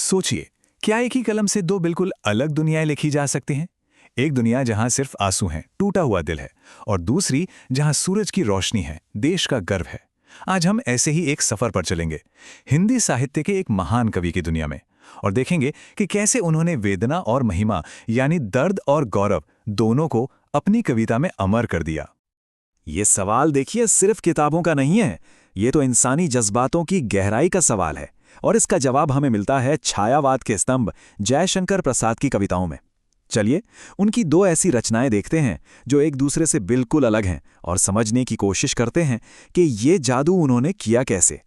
सोचिए, क्या एक ही कलम से दो बिल्कुल अलग दुनियाएं लिखी जा सकती हैं? एक दुनिया जहां सिर्फ आंसू हैं, टूटा हुआ दिल है, और दूसरी जहां सूरज की रोशनी है, देश का गर्व है। आज हम ऐसे ही एक सफर पर चलेंगे, हिंदी साहित्य के एक महान कवि की दुनिया में, और देखेंगे कि कैसे उन्होंने वेदना और महिमा यानी दर्द और गौरव दोनों को अपनी कविता में अमर कर दिया। ये सवाल देखिए सिर्फ किताबों का नहीं है, ये तो इंसानी जज्बातों की गहराई का सवाल है। और इसका जवाब हमें मिलता है छायावाद के स्तंभ जयशंकर प्रसाद की कविताओं में। चलिए उनकी दो ऐसी रचनाएं देखते हैं जो एक दूसरे से बिल्कुल अलग हैं और समझने की कोशिश करते हैं कि ये जादू उन्होंने किया कैसे।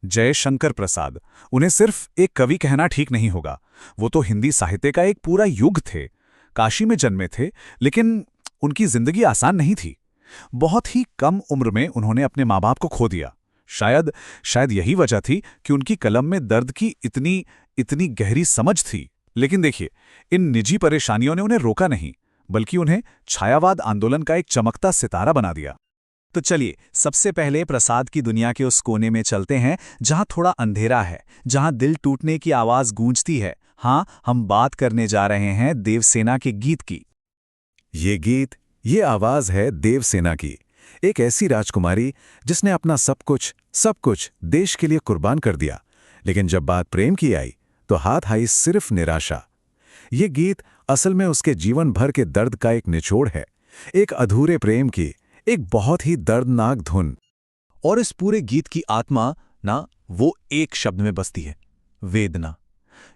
जयशंकर प्रसाद, उन्हें सिर्फ एक कवि कहना ठीक नहीं होगा। वो तो हिंदी साहित्य का एक पूरा युग थे। काशी में जन्मे थे, लेकिन उनकी जिंदगी आसान नहीं थी। बहुत ही कम उम्र में उन्होंने अपने माँ बाप को खो दिया। शायद यही वजह थी कि उनकी कलम में दर्द की इतनी गहरी समझ थी। लेकिन देखिए, इन निजी परेशानियों ने उन्हें रोका नहीं, बल्कि उन्हें छायावाद आंदोलन का एक चमकता सितारा बना दिया। तो चलिए सबसे पहले प्रसाद की दुनिया के उस कोने में चलते हैं जहां थोड़ा अंधेरा है, जहां दिल टूटने की आवाज गूंजती है। हाँ, हम बात करने जा रहे हैं देवसेना के गीत की। ये आवाज है देवसेना की, एक ऐसी राजकुमारी जिसने अपना सब कुछ देश के लिए कुर्बान कर दिया। लेकिन जब बात प्रेम की आई तो हाथ आई सिर्फ निराशा। ये गीत असल में उसके जीवन भर के दर्द का एक निचोड़ है, एक अधूरे प्रेम की एक बहुत ही दर्दनाक धुन। और इस पूरे गीत की आत्मा ना वो एक शब्द में बसती है, वेदना।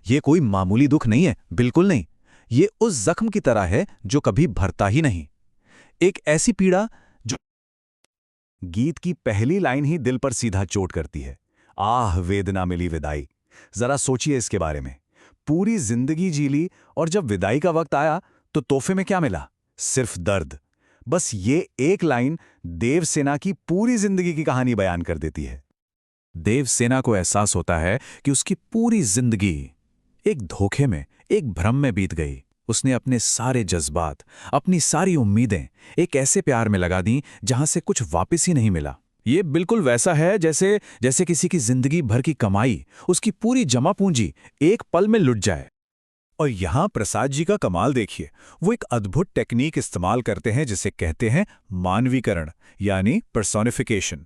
ये कोई मामूली दुख नहीं है, बिल्कुल नहीं। ये उस जख्म की तरह है जो कभी भरता ही नहीं, एक ऐसी पीड़ा जो गीत की पहली लाइन ही दिल पर सीधा चोट करती है। आह वेदना मिली विदाई। जरा सोचिए इसके बारे में। पूरी जिंदगी जी ली और जब विदाई का वक्त आया तो तोहफे में क्या मिला? सिर्फ दर्द। बस ये एक लाइन देवसेना की पूरी जिंदगी की कहानी बयान कर देती है। देवसेना को एहसास होता है कि उसकी पूरी जिंदगी एक धोखे में, एक भ्रम में बीत गई। उसने अपने सारे जज्बात, अपनी सारी उम्मीदें एक ऐसे प्यार में लगा दी जहां से कुछ वापस ही नहीं मिला। ये बिल्कुल वैसा है जैसे किसी की जिंदगी भर की कमाई, उसकी पूरी जमा पूंजी एक पल में लुट जाए। और यहां प्रसाद जी का कमाल देखिए। वो एक अद्भुत टेक्निक इस्तेमाल करते हैं जिसे कहते हैं मानवीकरण, यानी पर्सोनिफिकेशन।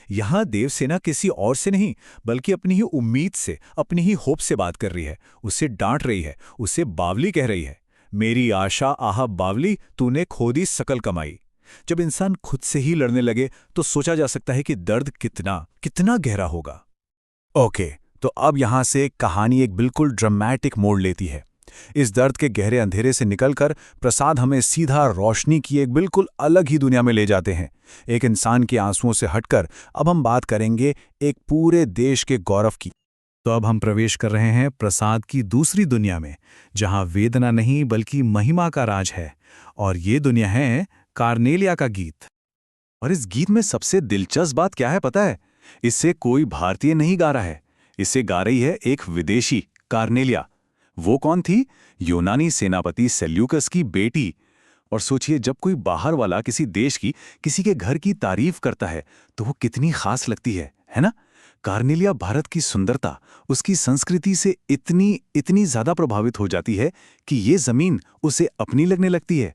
यहां देवसेना किसी और से नहीं बल्कि अपनी ही उम्मीद से, अपनी ही होप से बात कर रही है। उसे डांट रही है, उसे बावली कह रही है। मेरी आशा आहा बावली, तूने खो दी सकल कमाई। जब इंसान खुद से ही लड़ने लगे तो सोचा जा सकता है कि दर्द कितना गहरा होगा। ओके, तो अब यहां से कहानी एक बिल्कुल ड्रामेटिक मोड़ लेती है। इस दर्द के गहरे अंधेरे से निकलकर प्रसाद हमें सीधा रोशनी की एक बिल्कुल अलग ही दुनिया में ले जाते हैं। एक इंसान के आंसुओं से हटकर अब हम बात करेंगे एक पूरे देश के गौरव की। तो अब हम प्रवेश कर रहे हैं प्रसाद की दूसरी दुनिया में, जहां वेदना नहीं बल्कि महिमा का राज है। और ये दुनिया है कार्नेलिया का गीत। और इस गीत में सबसे दिलचस्प बात क्या है पता है? इसे कोई भारतीय नहीं गा रहा है, इसे गा रही है एक विदेशी, कार्नेलिया। वो कौन थी? यूनानी सेनापति सेल्यूकस की बेटी। और सोचिए, जब कोई बाहर वाला किसी देश की, किसी के घर की तारीफ करता है तो वो कितनी खास लगती है ना? कार्नेलिया भारत की सुंदरता, उसकी संस्कृति से इतनी ज्यादा प्रभावित हो जाती है कि ये जमीन उसे अपनी लगने लगती है।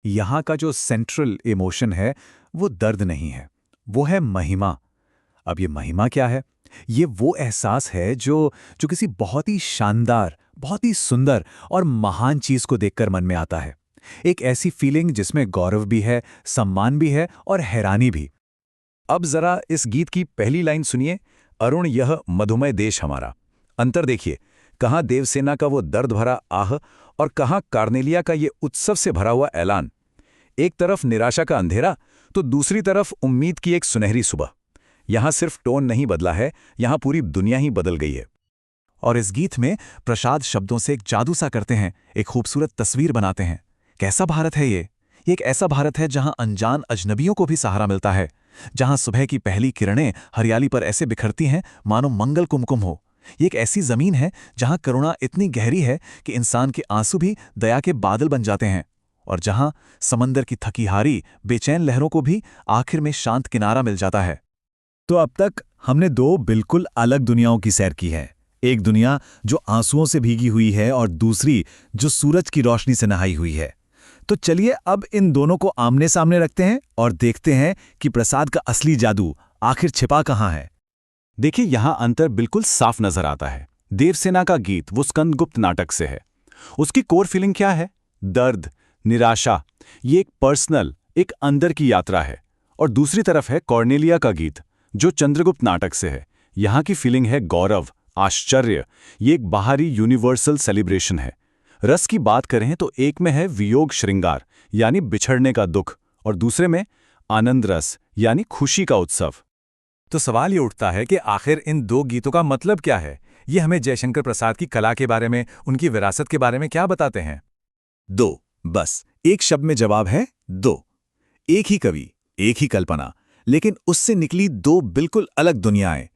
यहां का जो सेंट्रल इमोशन है वो दर्द नहीं है, वो है महिमा। अब ये महिमा क्या है? ये वो एहसास है जो किसी बहुत ही शानदार, बहुत ही सुंदर और महान चीज को देखकर मन में आता है। एक ऐसी फीलिंग जिसमें गौरव भी है, सम्मान भी है और हैरानी भी। अब जरा इस गीत की पहली लाइन सुनिए, अरुण यह मधुमय देश हमारा। अंतर देखिए, कहां देवसेना का वो दर्द भरा आह और कहां कार्नेलिया का ये उत्सव से भरा हुआ ऐलान। एक तरफ निराशा का अंधेरा तो दूसरी तरफ उम्मीद की एक सुनहरी सुबह। यहां सिर्फ टोन नहीं बदला है, यहां पूरी दुनिया ही बदल गई है। और इस गीत में प्रसाद शब्दों से एक जादू सा करते हैं, एक खूबसूरत तस्वीर बनाते हैं। कैसा भारत है ये? एक ऐसा भारत है जहां अनजान अजनबियों को भी सहारा मिलता है, जहां सुबह की पहली किरणें हरियाली पर ऐसे बिखरती हैं मानो मंगल कुमकुम हो। ये एक ऐसी जमीन है जहां करुणा इतनी गहरी है कि इंसान के आंसू भी दया के बादल बन जाते हैं, और जहां समंदर की थकीहारी बेचैन लहरों को भी आखिर में शांत किनारा मिल जाता है। तो अब तक हमने दो बिल्कुल अलग दुनियाओं की सैर की है, एक दुनिया जो आंसुओं से भीगी हुई है और दूसरी जो सूरज की रोशनी से नहाई हुई है। तो चलिए अब इन दोनों को आमने सामने रखते हैं और देखते हैं कि प्रसाद का असली जादू आखिर छिपा कहाँ है। देखिए, यहां अंतर बिल्कुल साफ नजर आता है। देवसेना का गीत वो स्कंदगुप्त नाटक से है। उसकी कोर फीलिंग क्या है? दर्द, निराशा। ये एक पर्सनल, एक अंदर की यात्रा है। और दूसरी तरफ है कॉर्नेलिया का गीत, जो चंद्रगुप्त नाटक से है। यहां की फीलिंग है गौरव, आश्चर्य। ये एक बाहरी यूनिवर्सल सेलिब्रेशन है। रस की बात करें तो एक में है वियोग श्रृंगार यानी बिछड़ने का दुख, और दूसरे में आनंद रस यानी खुशी का उत्सव। तो सवाल ये उठता है कि आखिर इन दो गीतों का मतलब क्या है? ये हमें जयशंकर प्रसाद की कला के बारे में, उनकी विरासत के बारे में क्या बताते हैं? दो, बस एक शब्द में जवाब है दो। एक ही कवि, एक ही कल्पना, लेकिन उससे निकली दो बिल्कुल अलग दुनियाएं।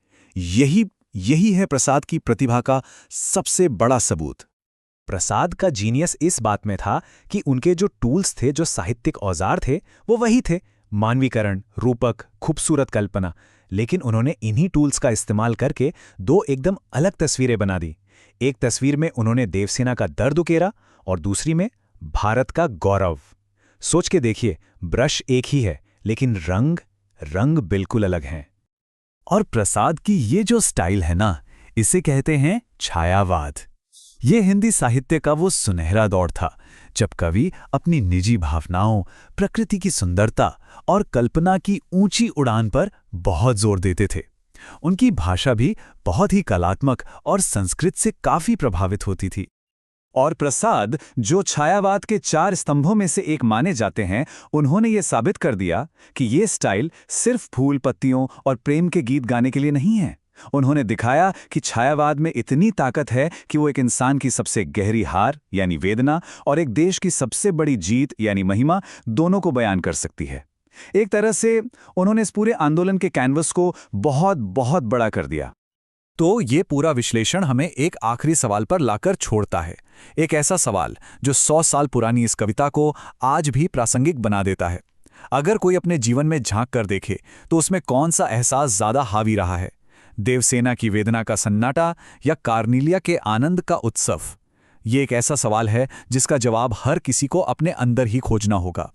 यही है प्रसाद की प्रतिभा का सबसे बड़ा सबूत। प्रसाद का जीनियस इस बात में था कि उनके जो टूल्स थे, जो साहित्यिक औजार थे, वो वही थे, मानवीकरण, रूपक, खूबसूरत कल्पना। लेकिन उन्होंने इन्हीं टूल्स का इस्तेमाल करके दो एकदम अलग तस्वीरें बना दी। एक तस्वीर में उन्होंने देवसेना का दर्द उकेरा और दूसरी में भारत का गौरव। सोच के देखिए, ब्रश एक ही है लेकिन रंग बिल्कुल अलग हैं। और प्रसाद की ये जो स्टाइल है ना, इसे कहते हैं छायावाद। ये हिंदी साहित्य का वो सुनहरा दौर था जब कवि अपनी निजी भावनाओं, प्रकृति की सुंदरता और कल्पना की ऊंची उड़ान पर बहुत जोर देते थे। उनकी भाषा भी बहुत ही कलात्मक और संस्कृत से काफी प्रभावित होती थी। और प्रसाद, जो छायावाद के 4 स्तंभों में से एक माने जाते हैं, उन्होंने ये साबित कर दिया कि ये स्टाइल सिर्फ फूल पत्तियों और प्रेम के गीत गाने के लिए नहीं है। उन्होंने दिखाया कि छायावाद में इतनी ताकत है कि वो एक इंसान की सबसे गहरी हार यानी वेदना और एक देश की सबसे बड़ी जीत यानी महिमा दोनों को बयान कर सकती है। एक तरह से उन्होंने इस पूरे आंदोलन के कैनवस को बहुत बहुत बड़ा कर दिया। तो ये पूरा विश्लेषण हमें एक आखिरी सवाल पर लाकर छोड़ता है। एक ऐसा सवाल जो 100 साल पुरानी इस कविता को आज भी प्रासंगिक बना देता है। अगर कोई अपने जीवन में झांक कर देखे तो उसमें कौन सा एहसास ज्यादा हावी रहा है? देवसेना की वेदना का सन्नाटा या कार्नेलिया के आनंद का उत्सव? ये एक ऐसा सवाल है जिसका जवाब हर किसी को अपने अंदर ही खोजना होगा।